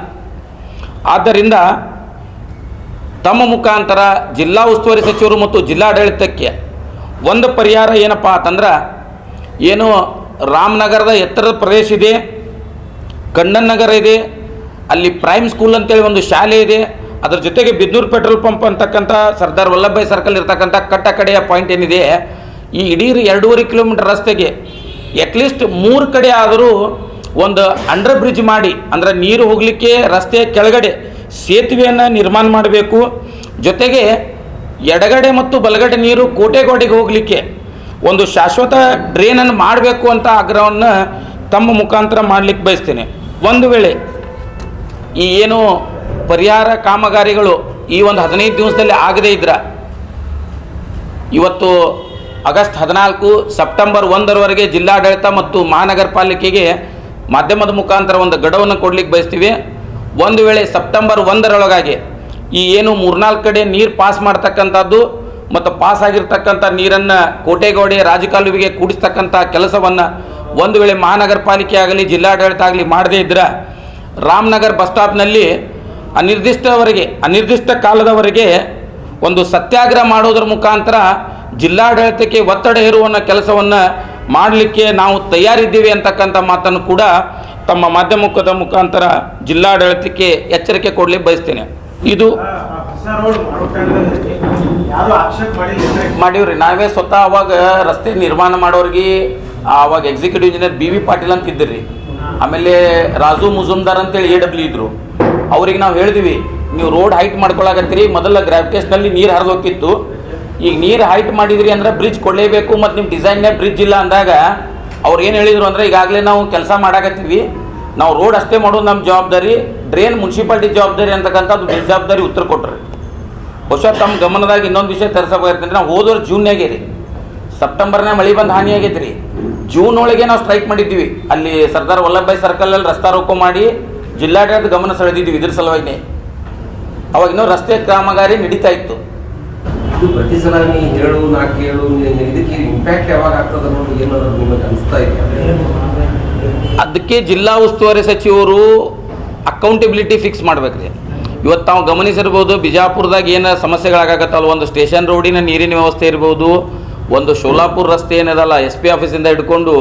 ಆದ್ದರಿಂದ ತಮ್ಮ ಮುಖಾಂತರ ಜಿಲ್ಲಾ ಉಸ್ತುವಾರಿ ಸಚಿವರು ಮತ್ತು ಜಿಲ್ಲಾಡಳಿತಕ್ಕೆ ಒಂದು ಪರಿಹಾರ ಏನಪ್ಪ ಅಂತಂದ್ರೆ, ಏನು ರಾಮನಗರದ ಎತ್ತರದ ಪ್ರದೇಶ ಇದೆ, ಕಣ್ಣನ್ ನಗರ ಇದೆ, ಅಲ್ಲಿ ಪ್ರೈಮ್ ಸ್ಕೂಲ್ ಅಂತೇಳಿ ಒಂದು ಶಾಲೆ ಇದೆ, ಅದರ ಜೊತೆಗೆ ಬಿದ್ನೂರು ಪೆಟ್ರೋಲ್ ಪಂಪ್ ಅಂತಕ್ಕಂಥ ಸರ್ದಾರ್ ವಲ್ಲಭಭಾಯಿ ಸರ್ಕಲ್ ಇರ್ತಕ್ಕಂಥ ಕಟ್ಟ ಕಡೆಯ ಪಾಯಿಂಟ್ ಏನಿದೆ, ಈ ಇಡೀ 2.5 ಕಿಲೋಮೀಟರ್ ರಸ್ತೆಗೆ ಅಟ್ಲೀಸ್ಟ್ 3 ಕಡೆ ಆದರೂ ಒಂದು ಅಂಡರ್ ಬ್ರಿಡ್ಜ್ ಮಾಡಿ, ಅಂದರೆ ನೀರು ಹೋಗಲಿಕ್ಕೆ ರಸ್ತೆಯ ಕೆಳಗಡೆ ಸೇತುವೆಯನ್ನು ನಿರ್ಮಾಣ ಮಾಡಬೇಕು. ಜೊತೆಗೆ ಎಡಗಡೆ ಮತ್ತು ಬಲಗಡೆ ನೀರು ಕೋಟೆಗೋಡೆಗೆ ಹೋಗಲಿಕ್ಕೆ ಒಂದು ಶಾಶ್ವತ ಡ್ರೈನನ್ನು ಮಾಡಬೇಕು ಅಂತ ಆಗ್ರಹವನ್ನು ತಮ್ಮ ಮುಖಾಂತರ ಮಾಡಲಿಕ್ಕೆ ಬಯಸ್ತೇನೆ. ಒಂದು ವೇಳೆ ಈ ಏನು ಪರಿಹಾರ ಕಾಮಗಾರಿಗಳು ಈ ಒಂದು 15 ದಿವಸದಲ್ಲಿ ಆಗದೇ ಇದ್ರೆ, ಇವತ್ತು ಆಗಸ್ಟ್ 14 ಸೆಪ್ಟೆಂಬರ್ 1ರವರೆಗೆ ಜಿಲ್ಲಾಡಳಿತ ಮತ್ತು ಮಹಾನಗರ ಪಾಲಿಕೆಗೆ ಮಾಧ್ಯಮದ ಮುಖಾಂತರ ಒಂದು ಗಡುವನ್ನು ಕೊಡಲಿಕ್ಕೆ ಬಯಸ್ತೀವಿ. ಒಂದು ವೇಳೆ ಸೆಪ್ಟೆಂಬರ್ 1ರೊಳಗಾಗಿ ಈ ಏನು 3-4 ಕಡೆ ನೀರು ಪಾಸ್ ಮಾಡ್ತಕ್ಕಂಥದ್ದು ಮತ್ತು ಪಾಸ್ ಆಗಿರ್ತಕ್ಕಂಥ ನೀರನ್ನು ಕೋಟೆಗೋಡೆ ರಾಜಕಾಲುವೆಗೆ ಕೂಡಿಸ್ತಕ್ಕಂಥ ಕೆಲಸವನ್ನು ಒಂದು ವೇಳೆ ಮಹಾನಗರ ಪಾಲಿಕೆ ಆಗಲಿ ಜಿಲ್ಲಾಡಳಿತ ಆಗಲಿ ಮಾಡದೇ ಇದ್ದರೆ, ರಾಮನಗರ ಬಸ್ ಸ್ಟಾಪ್ನಲ್ಲಿ ಅನಿರ್ದಿಷ್ಟ ಕಾಲದವರೆಗೆ ಒಂದು ಸತ್ಯಾಗ್ರಹ ಮಾಡೋದ್ರ ಮುಖಾಂತರ ಜಿಲ್ಲಾಡಳಿತಕ್ಕೆ ಒತ್ತಡ ಹೇರುವ ಕೆಲಸವನ್ನು ಮಾಡಲಿಕ್ಕೆ ನಾವು ತಯಾರಿದ್ದೀವಿ ಅಂತಕ್ಕಂಥ ಮಾತನ್ನು ಕೂಡ ತಮ್ಮ ಮಾಧ್ಯಮದ ಮುಖಾಂತರ ಜಿಲ್ಲಾಡಳಿತಕ್ಕೆ ಎಚ್ಚರಿಕೆ ಕೊಡಲಿಕ್ಕೆ ಬಯಸ್ತೇನೆ. ಇದು ಮಾಡೀವ್ರಿ, ನಾವೇ ಸ್ವತಃ ಅವಾಗ ರಸ್ತೆ ನಿರ್ಮಾಣ ಮಾಡೋರಿಗೆ ಆವಾಗ ಎಕ್ಸಿಕ್ಯೂಟಿವ್ ಇಂಜಿನಿಯರ್ BV ಪಾಟೀಲ್ ಅಂತ ಇದ್ದಿರಿ, ಆಮೇಲೆ ರಾಜು ಮುಜುಮ್ದಾರ್ ಅಂತೇಳಿ AW ಇದ್ರು. ಅವ್ರಿಗೆ ನಾವು ಹೇಳಿದ್ವಿ, ನೀವು ರೋಡ್ ಹೈಟ್ ಮಾಡ್ಕೊಳಕತ್ತೀರಿ, ಮೊದಲ ಗ್ರಾವಿಟೇಷನಲ್ಲಿ ನೀರು ಹರಿದು ಹೋಗ್ತಿತ್ತು, ಈಗ ನೀರು ಹೈಟ್ ಮಾಡಿದ್ರಿ ಅಂದ್ರೆ ಬ್ರಿಡ್ಜ್ ಕೊಡಲೇಬೇಕು, ಮತ್ತು ನಿಮ್ಮ ಡಿಸೈನ್ನೇ ಬ್ರಿಡ್ಜ್ ಇಲ್ಲ ಅಂದಾಗ ಅವ್ರು ಏನು ಹೇಳಿದರು ಅಂದರೆ, ಈಗಾಗಲೇ ನಾವು ಕೆಲಸ ಮಾಡಾಕತ್ತೀವಿ, ನಾವು ರೋಡ್ ಅಷ್ಟೇ ಮಾಡೋದು ನಮ್ಮ ಜವಾಬ್ದಾರಿ, ಡ್ರೈನ್ ಮುನ್ಸಿಪಾಲ್ಟಿ ಜವಾಬ್ದಾರಿ ಅಂತಕ್ಕಂಥದ್ದು ಬೇಜವಾಬ್ದಾರಿ ಉತ್ತರ ಕೊಟ್ಟರು. ಬಹುಶಃ ತಮ್ಮ ಗಮನದಾಗ ಇನ್ನೊಂದು ವಿಷಯ ತರಿಸಬೇಕಾಗ್ತಂದ್ರೆ, ನಾವು ಹೋದವ್ರು ಜೂನ್ಯಾಗೆ ರೀ, ಸೆಪ್ಟೆಂಬರ್ನಾಗ ಮಳೆ ಬಂದು ಹಾನಿ ಆಗೈತೆ ರೀ, ಜೂನ್ ಒಳಗೆ ನಾವು ಸ್ಟ್ರೈಕ್ ಮಾಡಿದ್ದೀವಿ. ಅಲ್ಲಿ ಸರ್ದಾರ್ ವಲ್ಲಭಭಾಯಿ ಸರ್ಕಲಲ್ಲಿ ರಸ್ತಾ ರೋಕೋ ಮಾಡಿ ಜಿಲ್ಲಾಡಳಿತ ಗಮನ ಸೆಳೆದಿದ್ದೀವಿ ಇದ್ರ ಸಲುವಾಗಿ. ಅವಾಗ ಇನ್ನೂ ರಸ್ತೆ ಕಾಮಗಾರಿ ನಡೀತಾ ಇತ್ತು. ಪ್ರತಿ ಸಲ ಹೇಳು ನಾ ಕೇಳು, ಇದಕ್ಕೆ ಇಂಪ್ಯಾಕ್ಟ್ ಯಾವಾಗ ಆಗ್ತದೆ ಅನ್ನೋದು ಏನಾದ್ರು ನಿಮಗೆ ಅನಿಸ್ತಾ ಇದೆ? ಅದಕ್ಕೆ ಜಿಲ್ಲಾ ಉಸ್ತುವಾರಿ ಸಚಿವರು ಅಕೌಂಟಬಿಲಿಟಿ ಫಿಕ್ಸ್ ಮಾಡ್ಬೇಕ್ರಿ. ಇವತ್ತು ತಾವು ಗಮನಿಸಿರ್ಬೋದು, ಬಿಜಾಪುರದಾಗ ಏನು ಸಮಸ್ಯೆಗಳಾಗತ್ತಲ್ಲ, ಒಂದು ಸ್ಟೇಷನ್ ರೋಡಿನ ನೀರಿನ ವ್ಯವಸ್ಥೆ ಇರ್ಬೋದು, ಒಂದು ಶೋಲಾಪುರ ರಸ್ತೆ ಏನದಲ್ಲ SP ಆಫೀಸಿಂದ ಹಿಡ್ಕೊಂಡು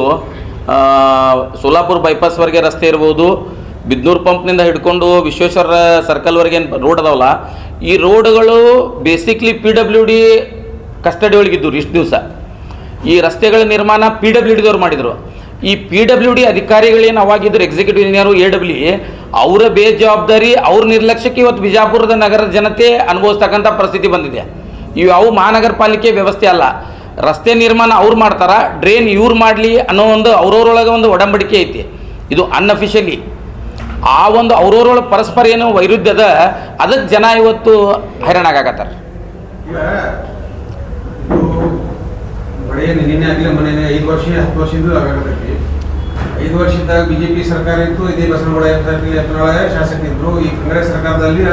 ಸೋಲಾಪುರ ಬೈಪಾಸ್ವರೆಗೆ ರಸ್ತೆ ಇರ್ಬೋದು, ಬಿದ್ನೂರು ಪಂಪ್ನಿಂದ ಹಿಡ್ಕೊಂಡು ವಿಶ್ವೇಶ್ವರ ಸರ್ಕಲ್ವರೆಗೆ ಏನು ರೋಡ್ ಅದಾವಲ್ಲ, ಈ ರೋಡ್ಗಳು ಬೇಸಿಕ್ಲಿ PWD ಕಸ್ಟಡಿ ಒಳಗಿದ್ದು ಇಷ್ಟು ದಿವಸ. ಈ ರಸ್ತೆಗಳ ನಿರ್ಮಾಣ PWDದವ್ರು ಮಾಡಿದರು. ಈ PWD ಅಧಿಕಾರಿಗಳೇನು ಅವಾಗಿದ್ದರು, ಎಕ್ಸಿಕ್ಯೂಟಿವ್ ಇಂಜಿನಿಯರು AW, ಅವರ ಬೇಜವಾಬ್ದಾರಿ, ಅವ್ರ ನಿರ್ಲಕ್ಷ್ಯಕ್ಕೆ ಇವತ್ತು ಬಿಜಾಪುರದ ನಗರದ ಜನತೆ ಅನುಭವಿಸ್ತಕ್ಕಂಥ ಪರಿಸ್ಥಿತಿ ಬಂದಿದೆ. ಇವು ಯಾವ ಮಹಾನಗರ ಪಾಲಿಕೆ ವ್ಯವಸ್ಥೆ ಅಲ್ಲ. ರಸ್ತೆ ನಿರ್ಮಾಣ ಅವ್ರು ಮಾಡ್ತಾರೆ, ಡ್ರೈನ್ ಇವ್ರು ಮಾಡಲಿ ಅನ್ನೋ ಒಂದು ಅವ್ರವ್ರೊಳಗೆ ಒಂದು ಒಡಂಬಡಿಕೆ ಐತಿ. ಇದು ಅನ್ಅಫಿಷಿಯಲಿ ಆ ಒಂದು ಅವ್ರವ್ರೊಳಗೆ ಪರಸ್ಪರ ಏನು ವೈರುಧ್ಯದ, ಅದಕ್ಕೆ ಜನ ಇವತ್ತು ಹೈರಾಣಾಗತ್ತಾರೆ. ನಿನ್ನೆ ಆಗಲಿ ಮೊನ್ನೆ 5 ವರ್ಷ 10 ವರ್ಷದಿಂದ ಆಗಾಕತ್ತೈತಿ. 5 ವರ್ಷದಾಗ BJP ಸರ್ಕಾರ ಇತ್ತು, ಇದೇ ಬಸವನಗೌಡ ಯತ್ನಾಳ್ ಶಾಸಕರಿದ್ರು. ಈ ಕಾಂಗ್ರೆಸ್ ಸರ್ಕಾರದಲ್ಲಿ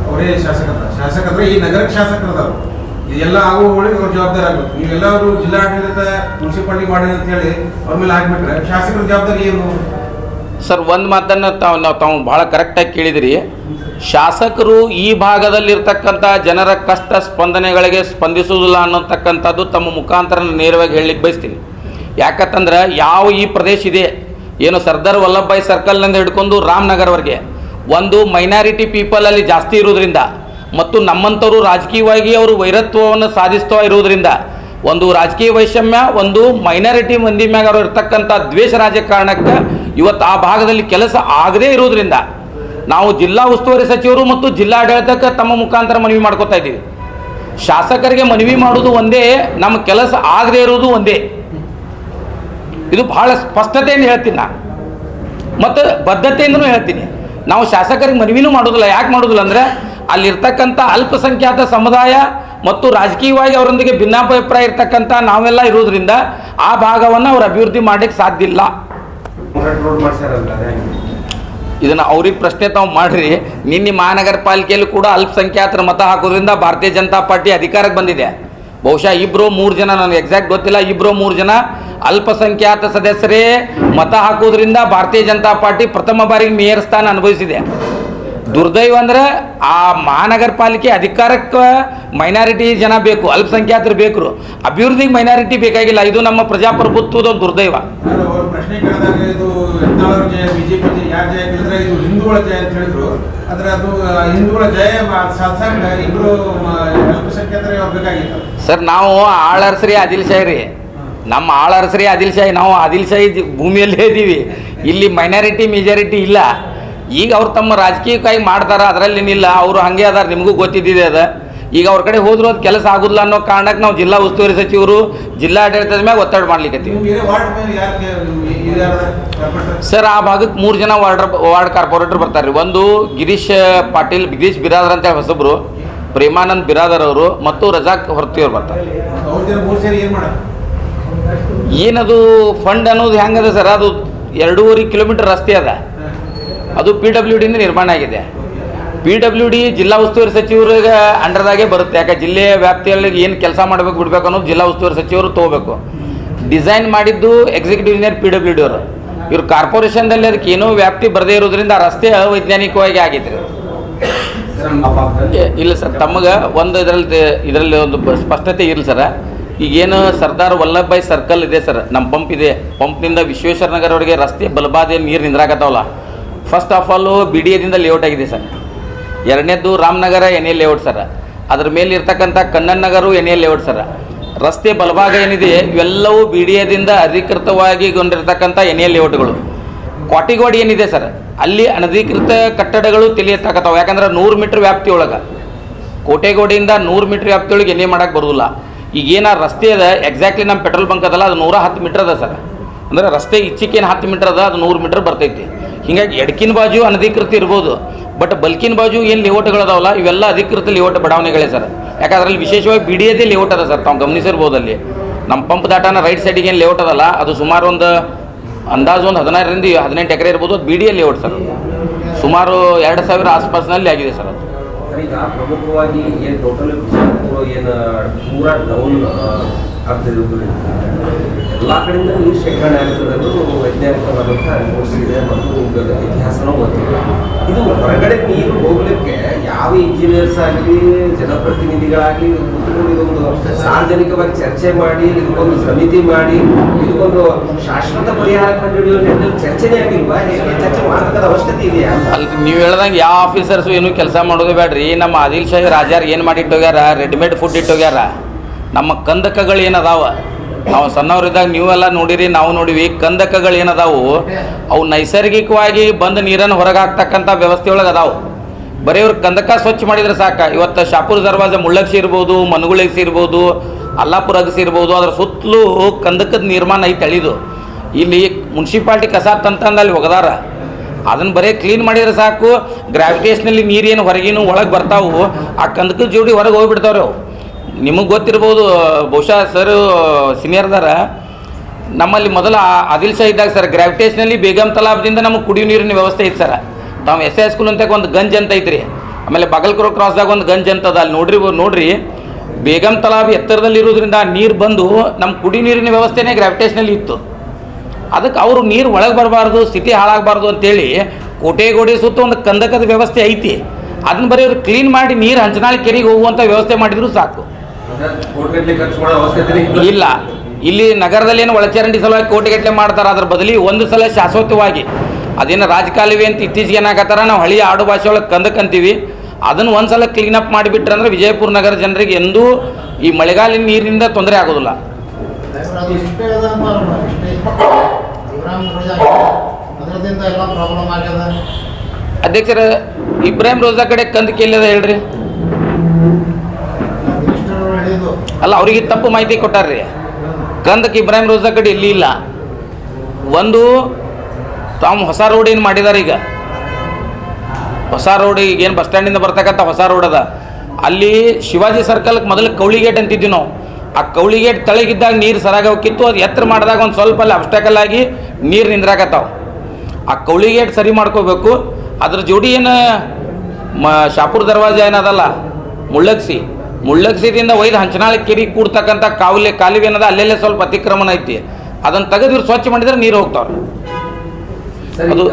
ಅವರೇ ಶಾಸಕರ ಈ ನಗರಕ್ಕೆ ಶಾಸಕರದಾರು. ಇದೆಲ್ಲ ಆಗುವಗಳಿಗೆ ಅವ್ರ ಜವಾಬ್ದಾರಿ ಆಗಬೇಕು. ನೀವೆಲ್ಲರೂ ಜಿಲ್ಲಾಡಳಿತ ಮುನ್ಸಿಪಾಲಿಟಿ ಮಾಡಿ ಅಂತ ಹೇಳಿ ಅವ್ರ ಮೇಲೆ ಹಾಕ್ಬಿಟ್ರೆ ಶಾಸಕರ ಜವಾಬ್ದಾರಿ ಏನು? ಸರ್, ಒಂದು ಮಾತನ್ನು ತಾವು ಭಾಳ ಕರೆಕ್ಟಾಗಿ ಕೇಳಿದಿರಿ. ಶಾಸಕರು ಈ ಭಾಗದಲ್ಲಿರ್ತಕ್ಕಂಥ ಜನರ ಕಷ್ಟ ಸ್ಪಂದನೆಗಳಿಗೆ ಸ್ಪಂದಿಸುವುದಿಲ್ಲ ಅನ್ನೋತಕ್ಕಂಥದ್ದು ತಮ್ಮ ಮುಖಾಂತರ ನೇರವಾಗಿ ಹೇಳಲಿಕ್ಕೆ ಬಯಸ್ತೀನಿ. ಯಾಕಂತಂದ್ರೆ ಯಾವ ಈ ಪ್ರದೇಶ ಇದೆ ಏನು ಸರ್ದಾರ್ ವಲ್ಲಭಭಾಯಿ ಸರ್ಕಲ್ನಿಂದ ಹಿಡ್ಕೊಂಡು ರಾಮನಗರವರೆಗೆ ಒಂದು ಮೈನಾರಿಟಿ ಪೀಪಲ್ ಅಲ್ಲಿ ಜಾಸ್ತಿ ಇರೋದ್ರಿಂದ ಮತ್ತು ನಮ್ಮಂಥವರು ರಾಜಕೀಯವಾಗಿ ಅವರು ವೈರತ್ವವನ್ನು ಸಾಧಿಸ್ತಾ ಇರೋದ್ರಿಂದ ಒಂದು ರಾಜಕೀಯ ವೈಷಮ್ಯ, ಒಂದು ಮೈನಾರಿಟಿ ಮಂದಿ ಮ್ಯಾಗ ಅವರು ಇರ್ತಕ್ಕಂಥ ದ್ವೇಷ ರಾಜಕಾರಣಕ್ಕೆ ಇವತ್ತು ಆ ಭಾಗದಲ್ಲಿ ಕೆಲಸ ಆಗದೇ ಇರೋದ್ರಿಂದ ನಾವು ಜಿಲ್ಲಾ ಉಸ್ತುವಾರಿ ಸಚಿವರು ಮತ್ತು ಜಿಲ್ಲಾಡಳಿತಕ್ಕೆ ತಮ್ಮ ಮುಖಾಂತರ ಮನವಿ ಮಾಡ್ಕೋತಾ ಇದ್ದೀವಿ. ಶಾಸಕರಿಗೆ ಮನವಿ ಮಾಡೋದು ಒಂದೇ, ನಮ್ಮ ಕೆಲಸ ಆಗದೇ ಇರೋದು ಒಂದೇ. ಇದು ಬಹಳ ಸ್ಪಷ್ಟತೆಯಿಂದ ಹೇಳ್ತೀನಿ ನಾನು, ಮತ್ತು ಬದ್ಧತೆಯಿಂದನೂ ಹೇಳ್ತೀನಿ. ನಾವು ಶಾಸಕರಿಗೆ ಮನವಿನೂ ಮಾಡೋದಿಲ್ಲ. ಯಾಕೆ ಮಾಡೋದಿಲ್ಲ ಅಂದರೆ ಅಲ್ಲಿರ್ತಕ್ಕಂಥ ಅಲ್ಪಸಂಖ್ಯಾತ ಸಮುದಾಯ ಮತ್ತು ರಾಜಕೀಯವಾಗಿ ಅವರೊಂದಿಗೆ ಭಿನ್ನಾಭಿಪ್ರಾಯ ಇರ್ತಕ್ಕಂಥ ನಾವೆಲ್ಲ ಇರೋದ್ರಿಂದ ಆ ಭಾಗವನ್ನು ಅವ್ರು ಅಭಿವೃದ್ಧಿ ಮಾಡಲಿಕ್ಕೆ ಸಾಧ್ಯ ಇಲ್ಲ. ಇದನ್ನು ಅವ್ರಿಗೆ ಪ್ರಶ್ನೆ ತಾವು ಮಾಡಿರಿ. ನಿನ್ನೆ ಮಹಾನಗರ ಪಾಲಿಕೆಯಲ್ಲಿ ಕೂಡ ಅಲ್ಪಸಂಖ್ಯಾತರ ಮತ ಹಾಕೋದ್ರಿಂದ ಭಾರತೀಯ ಜನತಾ ಪಾರ್ಟಿ ಅಧಿಕಾರಕ್ಕೆ ಬಂದಿದೆ. ಬಹುಶಃ 2-3 ಜನ, ನನಗೆ ಎಕ್ಸಾಕ್ಟ್ ಗೊತ್ತಿಲ್ಲ, 2-3 ಜನ ಅಲ್ಪಸಂಖ್ಯಾತ ಸದಸ್ಯರೇ ಮತ ಹಾಕೋದ್ರಿಂದ ಭಾರತೀಯ ಜನತಾ ಪಾರ್ಟಿ ಪ್ರಥಮ ಬಾರಿಗೆ ಮೇಯರ್ ಸ್ಥಾನ ಅನುಭವಿಸಿದೆ. ದುರ್ದೈವ ಅಂದರೆ ಆ ಮಹಾನಗರ ಪಾಲಿಕೆ ಅಧಿಕಾರಕ್ಕೆ ಮೈನಾರಿಟಿ ಜನ ಬೇಕು, ಅಲ್ಪಸಂಖ್ಯಾತರು ಬೇಕು, ಅಭಿವೃದ್ಧಿಗೆ ಮೈನಾರಿಟಿ ಬೇಕಾಗಿಲ್ಲ. ಇದು ನಮ್ಮ ಪ್ರಜಾಪ್ರಭುತ್ವದ ಒಂದು ದುರ್ದೈವ. ಪ್ರಶ್ನೆ ಕೇಳಿದಾಗ ಇದು ಯತ್ನಾಳ್ ಜಯ, ಬಿಜೆಪಿ ಯಾರ ಜಯ ಕೇಳಿದ್ರೆ ಇದು ಹಿಂದೂಗಳ ಜಯ ಅಂತ ಹೇಳಿದ್ರು. ಆದ್ರೆ ಅದು ಹಿಂದೂಗಳ ಜಯ ಸಾಧಾರಣ ಇಬ್ರು ಅಲ್ಪಸಂಖ್ಯಾತರೇ ಬೇಕಾಗಿತ್ತು. ಸರ್, ನಾವು ಆಳರ್ಸ್ರಿ ಆದಿಲ್ ಶಾಹಿ ರೀ, ನಮ್ಮ ಆಳರ್ಸ್ರಿ ಆದಿಲ್ ಶಾಹಿ, ನಾವು ಆದಿಲ್ ಶಾಹಿ ಭೂಮಿಯಲ್ಲೇ ಇದ್ದೀವಿ. ಇಲ್ಲಿ ಮೈನಾರಿಟಿ ಮೆಜಾರಿಟಿ ಇಲ್ಲ. ಈಗ ಅವ್ರು ತಮ್ಮ ರಾಜಕೀಯಕ್ಕಾಗಿ ಮಾಡ್ತಾರೆ, ಅದರಲ್ಲೇನಿಲ್ಲ, ಅವರು ಹಾಗೆ ಅದಾರ, ನಿಮಗೂ ಗೊತ್ತಿದ್ದಿದೆ ಅದ. ಈಗ ಅವ್ರ ಕಡೆ ಹೋದ್ರು ಅದು ಕೆಲಸ ಆಗೋದಿಲ್ಲ ಅನ್ನೋ ಕಾರಣಕ್ಕೆ ನಾವು ಜಿಲ್ಲಾ ಉಸ್ತುವಾರಿ ಸಚಿವರು ಜಿಲ್ಲಾಡಳಿತದ ಮ್ಯಾಗ ಒತ್ತಡ ಮಾಡ್ಲಿಕ್ಕತ್ತೀವಿ. ಸರ್, ಆ ಭಾಗಕ್ಕೆ 3 ಜನ ವಾರ್ಡ್ ಕಾರ್ಪೊರೇಟರ್ ಬರ್ತಾರೆ ರೀ. ಒಂದು ಗಿರೀಶ್ ಬಿರಾದರ್ ಅಂತೇಳಿ ಹೊಸಬ್ರು, ಪ್ರೇಮಾನಂದ್ ಬಿರಾದರ್ ಅವರು ಮತ್ತು ರಜಾಕ್ ಹೊರತಿಯವ್ರು ಬರ್ತಾರೆ. ಏನದು ಫಂಡ್ ಅನ್ನೋದು ಹೆಂಗದ ಸರ್, ಅದು 2.5 ಕಿಲೋಮೀಟರ್ ರಸ್ತೆ ಅದ, ಅದು PWD ನಿರ್ಮಾಣ ಆಗಿದೆ. PWD ಜಿಲ್ಲಾ ಉಸ್ತುವಾರಿ ಸಚಿವರಿಗೆ ಅಂಡರ್ದಾಗೆ ಬರುತ್ತೆ. ಯಾಕೆ ಜಿಲ್ಲೆಯ ವ್ಯಾಪ್ತಿಯಲ್ಲಿ ಏನು ಕೆಲಸ ಮಾಡಬೇಕು ಬಿಡಬೇಕು ಅನ್ನೋದು ಜಿಲ್ಲಾ ಉಸ್ತುವಾರಿ ಸಚಿವರು ತೊಗೋಬೇಕು. ಡಿಸೈನ್ ಮಾಡಿದ್ದು ಎಕ್ಸಿಕ್ಯೂಟಿವ್ ಇಂಜಿನಿಯರ್ PWD ಅವರು. ಇವರು ಕಾರ್ಪೊರೇಷನ್ದಲ್ಲಿ ಅದಕ್ಕೆ ಏನೋ ವ್ಯಾಪ್ತಿ ಬರದೇ ಇರೋದ್ರಿಂದ ಆ ರಸ್ತೆ ಅವೈಜ್ಞಾನಿಕವಾಗಿ ಆಗೈತೆ ರೀ. ಇಲ್ಲ ಸರ್, ತಮಗೆ ಒಂದು ಇದರಲ್ಲಿ ಒಂದು ಸ್ಪಷ್ಟತೆ ಇರಲಿ ಸರ್. ಈಗೇನು ಸರ್ದಾರ್ ವಲ್ಲಭಭಾಯಿ ಸರ್ಕಲ್ ಇದೆ ಸರ್, ನಮ್ಮ ಪಂಪ್ ಇದೆ, ಪಂಪ್ನಿಂದ ವಿಶ್ವೇಶ್ವರ ನಗರವರೆಗೆ ರಸ್ತೆ ಬಲಬಾದೆ ನೀರು ನಿಂದ್ರಾಕತ್ತಾವಲ್ಲ. ಫಸ್ಟ್ ಆಫ್ ಆಲು BDAದಿಂದ ಲೇಔಟ್ ಆಗಿದೆ ಸರ್. ಎರಡನೇದ್ದು ರಾಮನಗರ NA ಲೇಔಟ್ ಸರ್. ಅದ್ರ ಮೇಲೆ ಇರ್ತಕ್ಕಂಥ ಕಣ್ಣನ್ ನಗರು NA ಲೇಔಟ್ ಸರ್. ರಸ್ತೆ ಬಲಭಾಗ ಏನಿದೆ ಇವೆಲ್ಲವೂ BDAದಿಂದ ಅಧಿಕೃತವಾಗಿ ಗೊಂಡಿರ್ತಕ್ಕಂಥ NA ಲೇಔಟ್ಗಳು. ಕ್ವಾಟಿಗೋಡಿ ಏನಿದೆ ಸರ್, ಅಲ್ಲಿ ಅನಧಿಕೃತ ಕಟ್ಟಡಗಳು ತಿಳಿಯತ್ತಾಕತ್ತಾವೆ. ಯಾಕಂದ್ರೆ 100 ಮೀಟ್ರ್ ವ್ಯಾಪ್ತಿ ಒಳಗೆ, ಕೋಟೆಗೋಡಿಯಿಂದ 100 ಮೀಟ್ರ್ ವ್ಯಾಪ್ತಿಯೊಳಗೆ NA ಮಾಡೋಕ್ಕೆ ಬರೋದಿಲ್ಲ. ಈಗೇನ ರಸ್ತೆ ಅದ ಎಕ್ಸಾಕ್ಟ್ಲಿ ನಮ್ಮ ಪೆಟ್ರೋಲ್ ಬಂಕ್ ಅದಲ್ಲ, ಅದು 110 ಮೀಟ್ರ್ ಅದ ಸರ್. ಅಂದರೆ ರಸ್ತೆ ಇಚ್ಚಿಕೇನು 10 ಮೀಟ್ರ್ ಅದ, ಅದು 100 ಮೀಟ್ರ್ ಬರ್ತೈತಿ. ಹೀಗಾಗಿ ಎಡಕಿನ ಬಾಜು ಅನಧಿಕೃತ ಇರ್ಬೋದು, ಬಟ್ ಬಲ್ಕಿನ ಬಾಜು ಏನು ಲೇಔಟ್ಗಳದಾವಲ್ಲ ಇವೆಲ್ಲ ಅಧಿಕೃತ ಲೇಔಟ್ ಬಡಾವಣೆಗಳೇ ಸರ್. ಯಾಕಂದ್ರೆ ಅದರಲ್ಲಿ ವಿಶೇಷವಾಗಿ BDAದೇ ಲೇಔಟ್ ಅದ ಸರ್. ತಾವು ಗಮನಿಸಿರ್ಬೋದು, ಅಲ್ಲಿ ನಮ್ಮ ಪಂಪ್ ದಾಟಾನ ರೈಟ್ ಸೈಡಿಗೆ ಏನು ಲೇಔಟ್ ಅದಲ್ಲ, ಅದು ಸುಮಾರು ಒಂದು ಅಂದಾಜು 15ರಿಂದ 18 ಎಕರೆ ಇರ್ಬೋದು. ಅದು BDA ಲೇಔಟ್ ಸರ್. ಸುಮಾರು 2000 ಆಸ್ಪಾಸ್ನಲ್ಲಿ ಆಗಿದೆ ಸರ್. ಅದು ಈಗ ಪ್ರಮುಖವಾಗಿ ಏನು ಟೋಟಲ್ ಏನು ಪೂರಾ ಡೌನ್ ಆಗ್ತಿರೋದು ಎಲ್ಲ ಕಡೆಯಿಂದ ನೀರು ಶೇಖರಣೆ ಆಗ್ತದನ್ನು ವೈಜ್ಞಾನಿಕವಾದಂಥ ರಿಪೋರ್ಟ್ಸ್ ಇದೆ ಮತ್ತು ಇತಿಹಾಸನೂ ಗೊತ್ತಿಲ್ಲ. ಇದು ಹೊರಗಡೆ ನೀರು ಹೋಗ್ಲಿಕ್ಕೆ ಯಾವ ಇಂಜಿನಿಯರ್ಸ್ ಆಗಲಿ ಜನಪ್ರತಿನಿಧಿಗಳಾಗಲಿ ಕೂತ್ಕೊಂಡು ಇದೊಂದು ಸಾರ್ವಜನಿಕವಾಗಿ ಚರ್ಚೆ ಮಾಡಿ, ಇದಕ್ಕೊಂದು ಸಮಿತಿ ಮಾಡಿ, ಇದಕ್ಕೊಂದು ಶಾಶ್ವತ ಪರಿಹಾರ ಕಂಡುಹಿಡಿಯುವ ಚರ್ಚೆನೇ ಆಗಿಲ್ವಾ? ಚರ್ಚೆ ಮಾಡಬೇಕಾದ ಅವಶ್ಯಕತೆ ಇದೆಯಾ? ಅಲ್ಲಿ ನೀವು ಹೇಳ್ದಂಗೆ ಯಾವ ಆಫೀಸರ್ಸು ಏನೂ ಕೆಲಸ ಮಾಡೋದು ಬೇಡ್ರಿ. ನಮ್ಮ ಆದಿಲ್ ಶಾಹಿ ರಾಜಾರ್ ಏನು ಮಾಡಿಟ್ಟೋಗ್ಯಾರ, ರೆಡಿಮೇಡ್ ಫುಡ್ ಇಟ್ಟೋಗ್ಯಾರ. ನಮ್ಮ ಕಂದಕಗಳು ಏನದಾವ, ನಾವು ಸಣ್ಣವರಿದ್ದಾಗ ನೀವೆಲ್ಲ ನೋಡಿರಿ, ನಾವು ನೋಡಿವಿ. ಕಂದಕಗಳು ಏನದಾವು ಅವು ನೈಸರ್ಗಿಕವಾಗಿ ಬಂದು ನೀರನ್ನು ಹೊರಗೆ ಹಾಕ್ತಕ್ಕಂಥ ವ್ಯವಸ್ಥೆ ಒಳಗೆ ಅದಾವು. ಬರೀ ಇವ್ರು ಕಂದಕ ಸ್ವಚ್ಛ ಮಾಡಿದರೆ ಸಾಕ. ಇವತ್ತು ಶಾಪುರ್ ದರ್ವಾಜ ಮುಳ್ಳಗ್ಸಿ ಇರ್ಬೋದು, ಮನಗುಳಗ್ಸಿ ಇರ್ಬೋದು, ಅಲ್ಲಾಪುರ ಅಗಸಿ ಇರ್ಬೋದು, ಅದ್ರ ಸುತ್ತಲೂ ಕಂದಕದ ನಿರ್ಮಾಣ ಐತೆ ಅಳಿದು. ಇಲ್ಲಿ ಮುನ್ಸಿಪಾಲ್ಟಿ ಕಸ ತಂತಂದಲ್ಲಿ ಒಗದಾರ, ಅದನ್ನು ಬರೀ ಕ್ಲೀನ್ ಮಾಡಿದರೆ ಸಾಕು. ಗ್ರಾವಿಟೇಷನಲ್ಲಿ ನೀರೇನು ಹೊರಗಿನೂ ಒಳಗೆ ಬರ್ತಾವು, ಆ ಕಂದಕದ ಜೋಡಿ ಹೊರಗೆ ಹೋಗಿಬಿಡ್ತಾವ್ರಿ ಅವು. ನಿಮಗೆ ಗೊತ್ತಿರ್ಬೋದು, ಬಹುಶಃ ಸರ್ ಸೀನಿಯರ್ದಾರ, ನಮ್ಮಲ್ಲಿ ಮೊದಲ ಆದಿಲ್ ಶಾಹಿ ಇದ್ದಾಗ ಸರ್ ಗ್ರಾವಿಟೇಷನಲ್ಲಿ ಬೇಗಂ ತಲಾಬ್ದಿಂದ ನಮಗೆ ಕುಡಿಯೋ ನೀರಿನ ವ್ಯವಸ್ಥೆ ಐತೆ ಸರ್. ತಾವು SS ಸ್ಕೂಲ್ ಅಂತ ಒಂದು ಗಂಜ್ ಅಂತ ಐತ್ರಿ, ಆಮೇಲೆ ಬಾಗಲ್ಕೋಟ್ ಕ್ರಾಸ್ದಾಗ ಒಂದು ಗಂಜ್ ಅಂತದ, ಅಲ್ಲಿ ನೋಡ್ರಿ ಬೇಗಂ ತಲಾಬ್ ಎತ್ತರದಲ್ಲಿ ಇರೋದ್ರಿಂದ ನೀರು ಬಂದು ನಮ್ಮ ಕುಡಿ ನೀರಿನ ವ್ಯವಸ್ಥೆನೇ ಗ್ರಾವಿಟೇಷನಲ್ಲಿ ಇತ್ತು. ಅದಕ್ಕೆ ಅವರು ನೀರು ಒಳಗೆ ಬರಬಾರ್ದು, ಸ್ಥಿತಿ ಹಾಳಾಗಬಾರ್ದು ಅಂತೇಳಿ ಕೋಟೆಗೋಡಿ ಸುತ್ತ ಒಂದು ಕಂದಕದ ವ್ಯವಸ್ಥೆ ಐತಿ. ಅದನ್ನ ಬರೀ ಅವ್ರು ಕ್ಲೀನ್ ಮಾಡಿ ನೀರು ಹಂಚನಾಳಿ ಕೆರೆಗೆ ಹೋಗುವಂಥ ವ್ಯವಸ್ಥೆ ಮಾಡಿದ್ರು ಸಾಕು. ಇಲ್ಲ, ಇಲ್ಲಿ ನಗರದಲ್ಲಿ ಏನು ಒಳಚರಂಡಿ ಸಲುವಾಗಿ ಕೋಟಿಗಟ್ಟಲೆ ಮಾಡ್ತಾರೆ. ಅದ್ರ ಬದಲಿ ಒಂದು ಸಲ ಶಾಶ್ವತವಾಗಿ ಅದೇನು ರಾಜಕಾಲುವೆ ಅಂತ ಇತ್ತೀಚೆಗೆ ಏನಾಗತ್ತಾರ, ನಾವು ಹಳ್ಳಿಯ ಆಡು ಭಾಷೆ ಒಳಗೆ ಕಂದಕಂತೀವಿ, ಅದನ್ನು ಒಂದು ಸಲ ಕ್ಲೀನಪ್ ಮಾಡಿಬಿಟ್ರೆ ಅಂದರೆ ವಿಜಯಪುರ ನಗರ ಜನರಿಗೆ ಎಂದೂ ಈ ಮಳೆಗಾಲಿನ ನೀರಿನಿಂದ ತೊಂದರೆ ಆಗೋದಿಲ್ಲ. ಅಧ್ಯಕ್ಷರ, ಇಬ್ರಾಹಿಂ ರೋಜಾ ಕಡೆ ಕಂದಕ್ಕೆ ಎಲ್ಲಿದೆ ಹೇಳ್ರಿ? ಅಲ್ಲ, ಅವ್ರಿಗೆ ತಪ್ಪು ಮಾಹಿತಿ ಕೊಟ್ಟಾರ್ರಿ. ಕಂದಕ್ಕೆ ಇಬ್ರಾಹಿಂ ರೋಜಾ ಕಡೆ ಎಲ್ಲಿ ಇಲ್ಲ. ಒಂದು ತಾವು ಹೊಸ ರೋಡ್ ಏನು ಮಾಡಿದ್ದಾರೆ, ಈಗ ಹೊಸ ರೋಡ್ ಏನು ಬಸ್ ಸ್ಟ್ಯಾಂಡಿಂದ ಬರ್ತಕ್ಕಂಥ ಹೊಸ ರೋಡ್ ಅದ ಅಲ್ಲಿ ಶಿವಾಜಿ ಸರ್ಕಲ್ಗೆ ಮೊದಲು ಕೌಳಿಗೇಟ್ ಅಂತಿದ್ವಿ ನಾವು. ಆ ಕೌಳಿಗೇಟ್ ತಳಗಿದ್ದಾಗ ನೀರು ಸರಾಗ ಹೋಗಿತ್ತು, ಅದು ಎತ್ತರ ಮಾಡಿದಾಗ ಒಂದು ಸ್ವಲ್ಪ ಅಲ್ಲಿ ಅಬ್ಸ್ಟಾಕಲ್ ಆಗಿ ನೀರು ನಿಂದ್ರಾಕತ್ತಾವ. ಆ ಕೌಳಿಗೇಟ್ ಸರಿ ಮಾಡ್ಕೋಬೇಕು. ಅದ್ರ ಜೋಡಿ ಏನು ಶಾಪುರ್ ದರ್ವಾಜ ಏನದಲ್ಲ, ಮುಳ್ಳಗ್ಸಿದಿಂದ ಒಯ್ದು ಹಂಚನಾಳ ಕೆರೆ ಕೂಡ್ತಕ್ಕಂಥ ಕಾಲುವೆ ಏನದ ಅಲ್ಲೆಲ್ಲೇ ಸ್ವಲ್ಪ ಅತಿಕ್ರಮಣ ಐತಿ. ಅದನ್ನು ತೆಗೆದು ಇವ್ರು ಸ್ವಚ್ಛ ಮಾಡಿದ್ರೆ ನೀರು ಹೋಗ್ತಾವ್ರೆ. ಅದು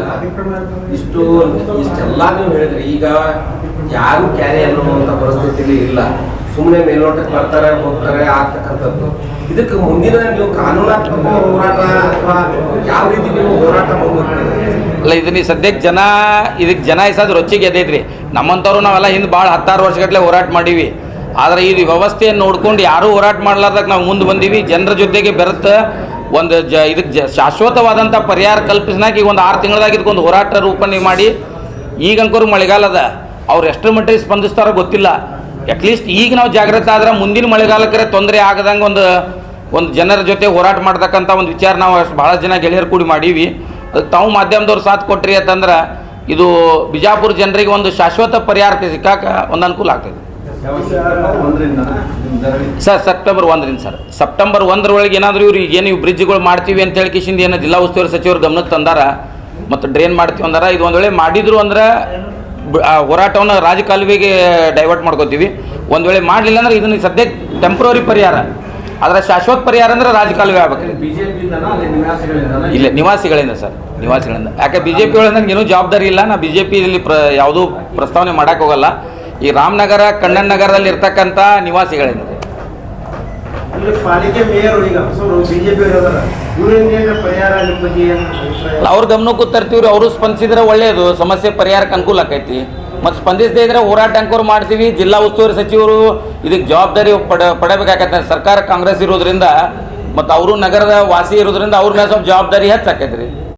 ಇಷ್ಟೆಲ್ಲ ನೀವು ಹೇಳಿದ್ರಿ, ಈಗ ಯಾರು ಕ್ಯಾರಿ ಅನ್ನುವಂಥ ಪರಿಸ್ಥಿತಿಲಿ ಇಲ್ಲ, ಸುಮ್ಮನೆ ಮೇಲ್ನೋಟಕ್ಕೆ ಬರ್ತಾರೆ ಹೋಗ್ತಾರೆ ಆಗ್ತಕ್ಕಂಥದ್ದು. ಇದಕ್ಕೆ ಮುಂದಿನ ನೀವು ಕಾನೂನಾತ್ಮಕ ಹೋರಾಟ ಅಥವಾ ಯಾವ ರೀತಿ ನೀವು ಹೋರಾಟ ಮುಂದುವರಿತೀರಿ? ಅಲ್ಲ, ಇದನ್ನ ಸದ್ಯಕ್ಕೆ ಇದಕ್ಕೆ ಜನ ಇಸೋದು ರೊಚ್ಚಿಗೆ ಎದ್ದೈತ್ರಿ. ನಮ್ಮಂಥವ್ರು ನಾವೆಲ್ಲ ಹಿಂದೆ ಭಾಳ 16 ವರ್ಷಗಟ್ಟಲೆ ಹೋರಾಟ ಮಾಡೀವಿ. ಆದರೆ ಈ ವ್ಯವಸ್ಥೆಯನ್ನು ನೋಡ್ಕೊಂಡು ಯಾರೂ ಹೋರಾಟ ಮಾಡ್ಲಾರ್ದಾಗ ನಾವು ಮುಂದೆ ಬಂದೀವಿ. ಜನರ ಜೊತೆಗೆ ಬೆರೆತು ಒಂದು ಇದಕ್ಕೆ ಶಾಶ್ವತವಾದಂಥ ಪರಿಹಾರ ಕಲ್ಪಿಸಿನಾಗ ಈಗ ಒಂದು 6 ತಿಂಗಳದಾಗ ಇದಕ್ಕೊಂದು ಹೋರಾಟ ರೂಪಣೆ ಮಾಡಿ ಈಗ ಅಂಕರು ಮಳೆಗಾಲದ ಅವ್ರು ಎಷ್ಟರ ಮಟ್ಟಿಗೆ ಸ್ಪಂದಿಸ್ತಾರೋ ಗೊತ್ತಿಲ್ಲ. ಅಟ್ಲೀಸ್ಟ್ ಈಗ ನಾವು ಜಾಗೃತ ಆದ್ರೆ ಮುಂದಿನ ಮಳೆಗಾಲಕ್ಕೆ ತೊಂದರೆ ಆಗದಂಗೆ ಒಂದು ಜನರ ಜೊತೆ ಹೋರಾಟ ಮಾಡ್ತಕ್ಕಂಥ ಒಂದು ವಿಚಾರ ನಾವು ಭಾಳ ಜನ ಗೆಳೆಯರು ಕೂಡಿ ಮಾಡೀವಿ. ಅದಕ್ಕೆ ತಾವು ಮಾಧ್ಯಮದವ್ರು ಸಾಥ್ ಕೊಟ್ರಿ ಅಂತಂದ್ರೆ ಇದು ಬಿಜಾಪುರ ಜನರಿಗೆ ಒಂದು ಶಾಶ್ವತ ಪರಿಹಾರ ಸಿಕ್ಕಾಕ ಒಂದು ಅನುಕೂಲ ಆಗ್ತದೆ ಸರ್. ಸೆಪ್ಟೆಂಬರ್ 1ರಿಂದ ಸರ್. ಸೆಪ್ಟೆಂಬರ್ 1ರೊಳಗೆ ಏನಾದರೂ ಇವ್ರು ಏನು ಬ್ರಿಡ್ಜ್ಗಳು ಮಾಡ್ತೀವಿ ಅಂತ ಹೇಳಿ ಕಿಶಿಂದ ಏನು ಜಿಲ್ಲಾ ಉಸ್ತುವಾರಿ ಸಚಿವರು ಗಮನಕ್ಕೆ ತಂದಾರ ಮತ್ತು ಡ್ರೈನ್ ಮಾಡ್ತೀವಿ ಅಂದಾರ. ಇದು ಒಂದು ವೇಳೆ ಮಾಡಿದ್ರು ಅಂದ್ರೆ ಹೋರಾಟವನ್ನು ರಾಜಕಾಲುವೆಗೆ ಡೈವರ್ಟ್ ಮಾಡ್ಕೋತೀವಿ. ಒಂದು ವೇಳೆ ಮಾಡಲಿಲ್ಲ ಅಂದ್ರೆ ಇದನ್ನು ಸದ್ಯಕ್ಕೆ ಟೆಂಪ್ರವರಿ ಪರಿಹಾರ, ಆದರೆ ಶಾಶ್ವತ ಪರಿಹಾರ ಅಂದ್ರೆ ರಾಜಕಾಲುವೆ ಆಗ್ಬೇಕು. ಇಲ್ಲ, ನಿವಾಸಿಗಳಿಂದ ಸರ್, ನಿವಾಸಿಗಳಿಂದ. ಯಾಕೆ BJP ಒಳಗೆ ಏನೂ ಜವಾಬ್ದಾರಿ ಇಲ್ಲ. ನಾ BJP ಇಲ್ಲಿ ಯಾವುದೂ ಪ್ರಸ್ತಾವನೆ ಮಾಡೋಕ್ಕೆ ಹೋಗಲ್ಲ. ಈ ರಾಮನಗರ ಕಣ್ಣನ್ ನಗರದಲ್ಲಿ ಇರ್ತಕ್ಕಂಥ ನಿವಾಸಿಗಳಿಂದ ಪಾಲಿಕೆ ಮೇಯರ್ ಈಗ BJP ಅವ್ರ ಗಮನಕ್ಕೂ ತರ್ತೀವ್ರಿ. ಅವರು ಸ್ಪಂದಿಸಿದ್ರೆ ಒಳ್ಳೆಯದು, ಸಮಸ್ಯೆ ಪರಿಹಾರಕ್ಕೆ ಅನುಕೂಲ ಆಕೈತಿ. ಮತ್ತು ಸ್ಪಂದಿಸದೇ ಇದ್ರೆ ಹೋರಾಟ ಅಂಕೋರು ಮಾಡ್ತೀವಿ. ಜಿಲ್ಲಾ ಉಸ್ತುವಾರಿ ಸಚಿವರು ಇದಕ್ಕೆ ಜವಾಬ್ದಾರಿ ಪಡಬೇಕಾಗತ್ತೆ. ಸರ್ಕಾರ ಕಾಂಗ್ರೆಸ್ ಇರೋದ್ರಿಂದ ಮತ್ತು ಅವರು ನಗರದ ವಾಸಿ ಇರೋದ್ರಿಂದ ಅವ್ರ ಮೇಲೆ ಸ್ವಲ್ಪ ಜವಾಬ್ದಾರಿ ಹೆಚ್ಚಾಕೈತ್ರಿ.